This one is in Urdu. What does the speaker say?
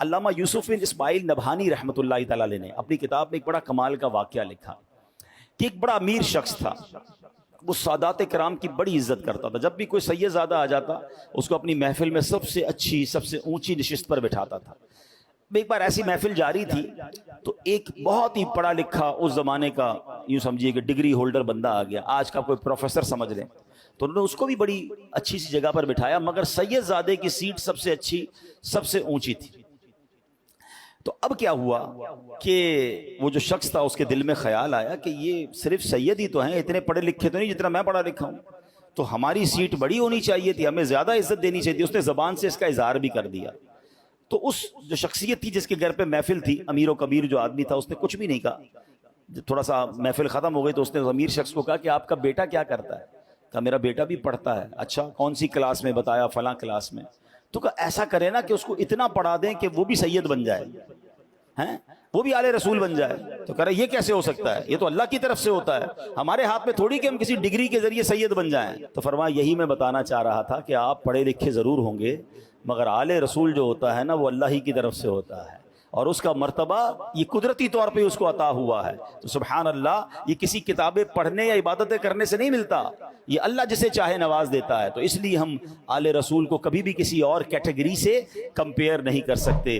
علامہ یوسف بن اسماعیل نبہانی رحمۃ اللہ تعالی علیہ نے اپنی کتاب میں ایک بڑا کمال کا واقعہ لکھا کہ ایک بڑا امیر شخص تھا، وہ سادات کرام کی بڑی عزت کرتا تھا۔ جب بھی کوئی سید زادہ آ جاتا اس کو اپنی محفل میں سب سے اچھی، سب سے اونچی نشست پر بٹھاتا تھا۔ ایک بار ایسی محفل جاری تھی تو ایک بہت ہی پڑھا لکھا اس زمانے کا، یوں سمجھیے کہ ڈگری ہولڈر بندہ آ گیا، آج کا کوئی پروفیسر سمجھ لیں، تو انہوں نے اس کو بھی بڑی اچھی سی جگہ پر بٹھایا، مگر سید زادے کی سیٹ سب سے اچھی، سب سے اونچی تھی۔ تو اب کیا ہوا کہ وہ جو شخص تھا اس کے دل میں خیال آیا کہ یہ صرف سید ہی تو ہیں، اتنے پڑھے لکھے تو نہیں جتنا میں پڑھا لکھا ہوں، تو ہماری سیٹ بڑی ہونی چاہیے تھی، ہمیں زیادہ عزت دینی چاہیے تھی۔ اس نے زبان سے اس کا اظہار بھی کر دیا۔ تو اس جو شخصیت تھی جس کے گھر پہ محفل تھی، امیر و کبیر جو آدمی تھا، اس نے کچھ بھی نہیں کہا۔ تھوڑا سا محفل ختم ہو گئی تو اس نے امیر شخص کو کہا کہ آپ کا بیٹا کیا کرتا ہے؟ کہا میرا بیٹا بھی پڑھتا ہے۔ اچھا کون سی کلاس میں؟ بتایا فلاں کلاس میں۔ تو کہا ایسا کرے نا کہ اس کو اتنا پڑھا دیں کہ وہ بھی سید بن جائے، ہیں وہ بھی آل رسول بن جائے۔ تو کہہ رہا یہ کیسے ہو سکتا ہے؟ یہ تو اللہ کی طرف سے ہوتا ہے، ہمارے ہاتھ میں تھوڑی کہ ہم کسی ڈگری کے ذریعے سید بن جائیں۔ تو فرمایا یہی میں بتانا چاہ رہا تھا کہ آپ پڑھے لکھے ضرور ہوں گے، مگر آل رسول جو ہوتا ہے نا وہ اللہ ہی کی طرف سے ہوتا ہے، اور اس کا مرتبہ یہ قدرتی طور پہ اس کو عطا ہوا ہے۔ تو سبحان اللہ، یہ کسی کتابیں پڑھنے یا عبادتیں کرنے سے نہیں ملتا، یہ اللہ جسے چاہے نواز دیتا ہے۔ تو اس لیے ہم آل رسول کو کبھی بھی کسی اور کیٹیگری سے کمپیئر نہیں کر سکتے۔